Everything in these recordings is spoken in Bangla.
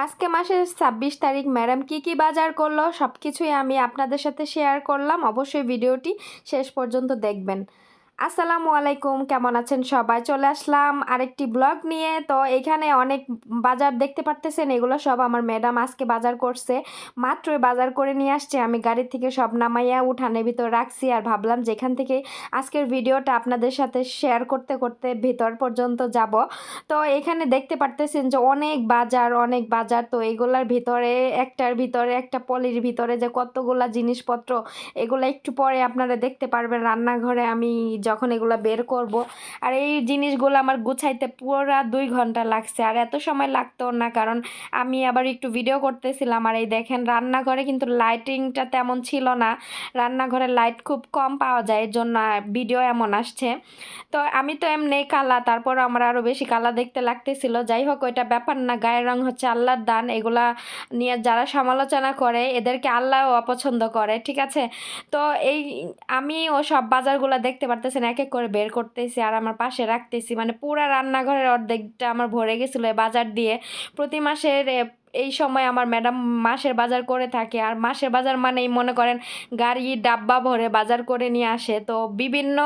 আজকে মাসের ২৬ তারিখ ম্যাডাম কি বাজার করলো সবকিছুই আমি আপনাদের সাথে শেয়ার করলাম। অবশ্যই ভিডিওটি শেষ পর্যন্ত দেখবেন। আসসালামু আলাইকুম, কেমন আছেন সবাই? চলে আসলাম আরেকটি ব্লগ নিয়ে। তো এখানে অনেক বাজার দেখতে পারতেছেন, এগুলো সব আমার ম্যাডাম আজকে বাজার করছে। মাত্রই বাজার করে নিয়ে আসছে, আমি গাড়ির থেকে সব নামাইয়া উঠানের ভিতর রাখছি। আর ভাবলাম যেখান থেকে আজকের ভিডিওটা আপনাদের সাথে শেয়ার করতে করতে ভিতর পর্যন্ত যাব। তো এখানে দেখতে পারতেছেন যে অনেক বাজার। তো এগুলার ভিতরে একটার ভিতরে একটা পলির ভিতরে যে কতগুলা জিনিসপত্র, এগুলো একটু পরে আপনারা দেখতে পারবেন রান্নাঘরে আমি যখন এগুলো বের করব। আর এই জিনিসগুলো আমার গুছাইতে পুরা 2 ঘন্টা লাগছে, আর এত সময় লাগতো না, কারণ আমি আবার একটু ভিডিও করতেছিলাম। আর এই দেখেন রান্নাঘরে কিন্তু লাইটিংটা তেমন ছিল না, রান্নাঘরে লাইট খুব কম পাওয়া যায়, এর জন্য ভিডিও এমন আসছে। তো আমি তো এমনি কালা, তারপর আমার আরও বেশি কালা দেখতে লাগতেছিল। যাই হোক, ওইটা ব্যাপার না, গায়ের রং হচ্ছে আল্লাহর দান। এগুলা নিয়ে যারা সমালোচনা করে এদেরকে আল্লাহও অপছন্দ করে, ঠিক আছে? তো এই আমি ও সব বাজারগুলো দেখতে পারতেছেন এক এক করে বের করতেছি আর আমার পাশে রাখতেছি। মানে পুরা রান্নাঘরের অর্ধেকটা আমার ভরে গেছিলো এই বাজার দিয়ে। প্রতি মাসের এই সময় আমার ম্যাডাম মাসের বাজার করে থাকে, আর মাসের বাজার মানেই মনে করেন গাড়ি ডাব্বা ভরে বাজার করে নিয়ে আসে। তো বিভিন্ন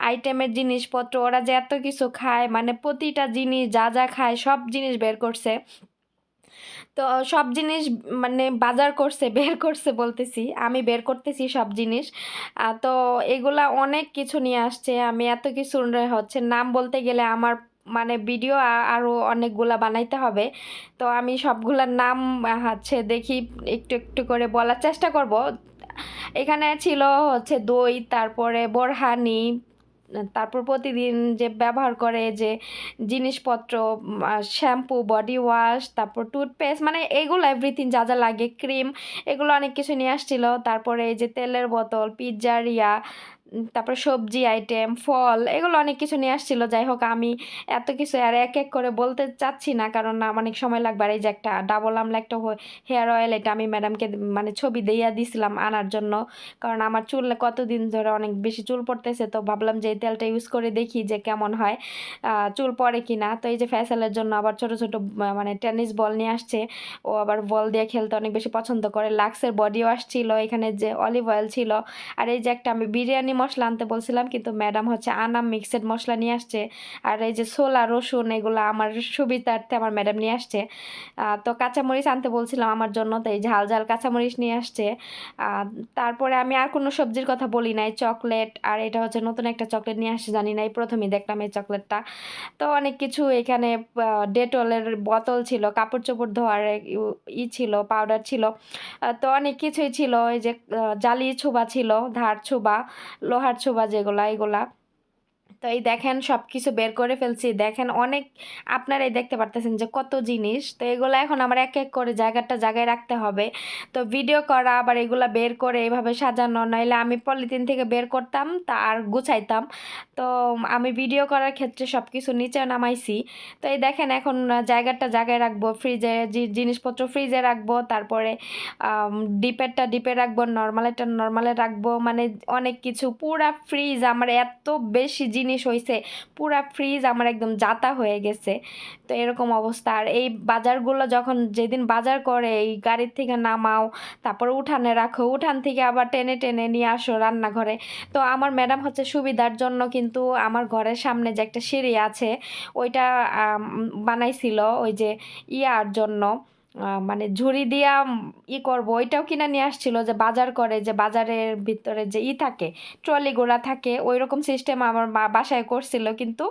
আইটেমের জিনিসপত্র, ওরা যে এত কিছু খায়, মানে প্রতিটা জিনিস যা যা খায় সব জিনিস বের করছে। তো সব জিনিস মানে বাজার করছে, বের করছে বলতেছি, আমি বের করতেছি সব জিনিস। তো এগুলা অনেক কিছু নিয়ে আসছে। আমি এত কিছু হচ্ছে নাম বলতে গেলে আমার মানে ভিডিও আরও অনেকগুলা বানাইতে হবে। তো আমি সবগুলার নাম হচ্ছে দেখি একটু একটু করে বলার চেষ্টা করব। এখানে ছিল হচ্ছে দই, তারপরে বোরহানি, তারপর প্রতিদিন যে ব্যবহার করে যে জিনিসপত্র, শ্যাম্পু, বডি ওয়াশ, তারপর টুথপেস্ট, মানে এগুলো এভরিথিং যা যা লাগে, ক্রিম, এগুলো অনেক কিছু নিয়ে আসছিল। তারপরে এই যে তেলের বোতল, পিৎজার তারপর সবজি আইটেম, ফল, এগুলো অনেক কিছু নিয়ে আসছিল। যাই হোক, আমি এত কিছু আর এক এক করে বলতে চাচ্ছি না, কারণ অনেক সময় লাগবে। আর এই যে একটা ডাবল আমলা একটা হেয়ার অয়েল, এটা আমি ম্যাডামকে মানে ছবি দিয়া দিছিলাম আনার জন্য, কারণ আমার চুলে কতদিন ধরে অনেক বেশি চুল পড়তেছে। তো ভাবলাম যে এই তেলটা ইউজ করে দেখি যে কেমন হয়, চুল পড়ে কি না। তো এই যে ফ্যাশালের জন্য আবার ছোট ছোট মানে টেনিস বল নিয়ে আসছে, ও আবার বল দিয়ে খেলতে অনেক বেশি পছন্দ করে। লাক্সের বডি ওয়াশ ছিল, এখানে যে অলিভ অয়েল ছিল। আর এই যে একটা আমি বিরিয়ানি মশলা আনতে বলছিলাম, কিন্তু ম্যাডাম হচ্ছে আনাম মিক্সড মশলা নিয়ে আসছে। আর এই যে ছোলা, রসুন, এগুলো আমার সুবিধার্থে আমার ম্যাডাম নিয়ে আসছে। তো কাঁচামরিচ আনতে বলছিলাম আমার জন্য, তো এই ঝাল ঝাল কাঁচামরিচ নিয়ে আসছে। তারপরে আমি আর কোনো সবজির কথা বলি নাই, চকলেট, আর এটা হচ্ছে নতুন একটা চকলেট নিয়ে আসছে, জানি না, এই প্রথমেই দেখলাম এই চকলেটটা। তো অনেক কিছু এখানে, ডেটলের বোতল ছিল, কাপড় চোপড় ধোয়ার ছিল, পাউডার ছিল। তো অনেক কিছুই ছিল। এই যে জালি ছোবা ছিল, ধার ছোবা, লোহার ছোবা যেগুলা, এগুলা। তো এই দেখেন সব কিছু বের করে ফেলছি, দেখেন অনেক, আপনারাই দেখতে পারতেছেন যে কত জিনিস। তো এগুলো এখন আমার এক এক করে জায়গাটা জায়গায় রাখতে হবে। তো ভিডিও করা আবার এগুলা বের করে এভাবে সাজানো, নইলে আমি পলিথিন থেকে বের করতাম তা আর গুছাইতাম। তো আমি ভিডিও করার ক্ষেত্রে সব কিছু নিচে নামাইছি। তো এই দেখেন এখন জায়গাটা জায়গায় রাখবো, ফ্রিজে জিনিসপত্র ফ্রিজে রাখবো, তারপরে ডিপেরটা ডিপে রাখবো, নর্মালেরটা নর্মালে রাখবো। মানে অনেক কিছু, পুরা ফ্রিজ আমার এত বেশি জিনিস হয়েছে, পুরা ফ্রিজ আমার একদম জাতা হয়ে গেছে। তো এরকম অবস্থা। আর এই বাজারগুলো যখন যেদিন বাজার করে এই গাড়ির থেকে নামাও, তারপর উঠানে রাখো, উঠান থেকে আবার টেনে টেনে নিয়ে আসো রান্নাঘরে। তো আমার ম্যাডাম হচ্ছে সুবিধার জন্য কিন্তু আমার ঘরের সামনে যে একটা সিঁড়ি আছে ওইটা বানাইছিল, ওই যে ইয়ার জন্য, মানে ঝুড়ি দিয়া করব, ওইটাও কিনে নিয়ে আসছিল, যে বাজার করে, যে বাজারের ভিতরে যে থাকে, ট্রলিগুলা থাকে, ওই রকম সিস্টেম আমার বাসায় করছিল। কিন্তু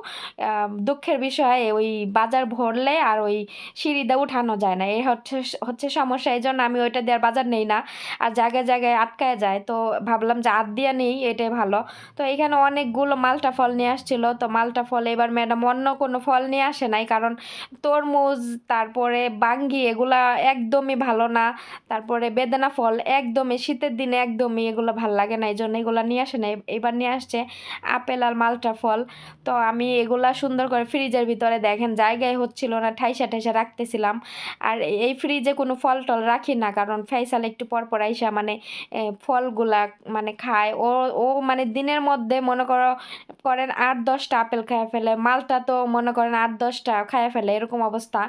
দুঃখের বিষয় ওই বাজার ভরলে আর ওই সিঁড়িতে উঠানো যায় না, এই হচ্ছে হচ্ছে সমস্যা। এই জন্য আমি ওইটা দেওয়ার বাজার নেই না, আর জায়গায় জায়গায় আটকায় যায়। তো ভাবলাম যে আট দিয়ে নেই, এটাই ভালো। তো এখানে অনেকগুলো মালটা ফল নিয়ে আসছিল। তো মালটা ফল এবার ম্যাডাম অন্য কোনো ফল নিয়ে আসে নাই, কারণ তরমুজ, তারপরে বাঙ্গি, এগুলা একদমই ভালো না। তারপরে বেদানা ফল একদমই শীতের দিনে একদমই এগুলো ভাল লাগে না, এই জন্য এগুলো নিয়ে আসে না। এবার নিয়ে আসছে আপেল আর মালটা ফল। তো আমি এগুলা সুন্দর করে ফ্রিজের ভিতরে, দেখেন জায়গায় হচ্ছিল না, ঠাইসা ঠাইসা রাখতেছিলাম। আর এই ফ্রিজে কোনো ফল টল রাখি না, কারণ ফেসাল একটু পর পর আইসা মানে ফলগুলা মানে খায় ও। ও মানে দিনের মধ্যে মনে করেন 8-10টা আপেল খাইয়া ফেলে, মালটা তো মনে করেন 8-10টা খাইয়া ফেলে, এরকম অবস্থা।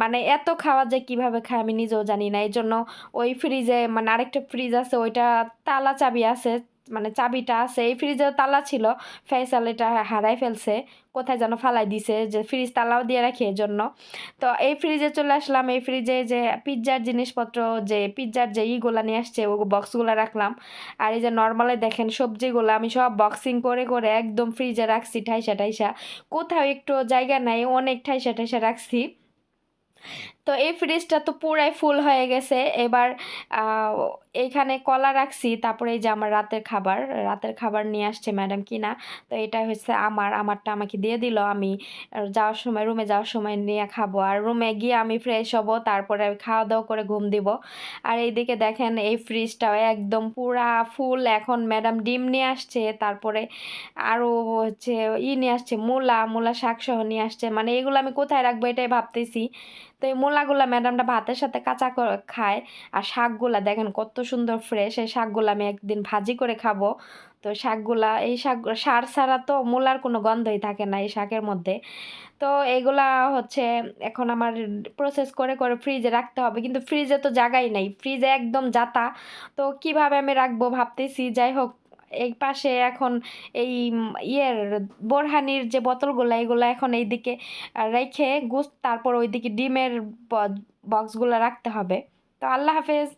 মানে এত খাওয়া যায় কিভাবে কিভাবে খায় আমি নিজেও জানি না। এজন্য ওই ফ্রিজে মানে আরেকটা ফ্রিজ আছে, ওইটা তালা চাবি আছে, মানে চাবিটা আছে। এই ফ্রিজেও তালা ছিল, ফয়সাল এটা হারায় ফেলছে, কোথায় যেন ফালাই দিছে, যে ফ্রিজ তালাও দিয়ে রাখি এজন্য। তো এই ফ্রিজে চলে আসলাম। এই ফ্রিজে যে পিৎজার জিনিসপত্র, যে পিৎজার যে ইগুলা নিয়ে আসছে, ও বক্সগুলো রাখলাম। আর এই যে নর্মালি দেখেন সবজিগুলো আমি সব বক্সিং করে করে একদম ফ্রিজে রাখছি ঠাইসা ঠাইসা, কোথাও একটু জায়গা নাই, অনেক ঠাইসা ঠাইসা রাখছি। তো এই ফ্রিজটা তো পুরাই ফুল হয়ে গেছে। এবার আহ, এইখানে কলা রাখছি, তারপরে এই যে আমার রাতের খাবার নিয়ে আসছে ম্যাডাম কিনা। তো এটা হচ্ছে আমারটা আমাকে দিয়ে দিল। আমি রুমে যাওয়ার সময় নিয়ে খাবো, আর রুমে গিয়ে আমি ফ্রেশ হব, তারপরে খাওয়া দাওয়া করে ঘুম দিব। আর এইদিকে দেখেন এই ফ্রিজটাও একদম পুরা ফুল। এখন ম্যাডাম ডিম নিয়ে আসছে, তারপরে আরও হচ্ছে নিয়ে আসছে, মূলা শাক সহ নিয়ে আসছে। মানে এগুলো আমি কোথায় রাখবো এটাই ভাবতেছি। তো এই মূলাগুলা ম্যাডামটা ভাতের সাথে কাঁচা করে খায়। আর শাকগুলা দেখেন কত সুন্দর ফ্রেশ, এই শাকগুলা আমি একদিন ভাজি করে খাবো। তো শাকগুলা, এই শাক সার ছাড়া তো মূলার কোনো গন্ধই থাকে না এই শাকের মধ্যে। তো এগুলা হচ্ছে এখন আমার প্রসেস করে করে ফ্রিজে রাখতে হবে, কিন্তু ফ্রিজে তো জায়গাই নাই, ফ্রিজে একদম যাতা। তো কিভাবে আমি রাখবো ভাবতেছি। যাই হোক, এই পাশে এখন এই ইয়ের বোরহানির যে বোতলগুলো, এগুলো এখন এইদিকে রেখে তারপর ওইদিকে ডিমের বক্সগুলো রাখতে হবে। তো আল্লাহ হাফেজ।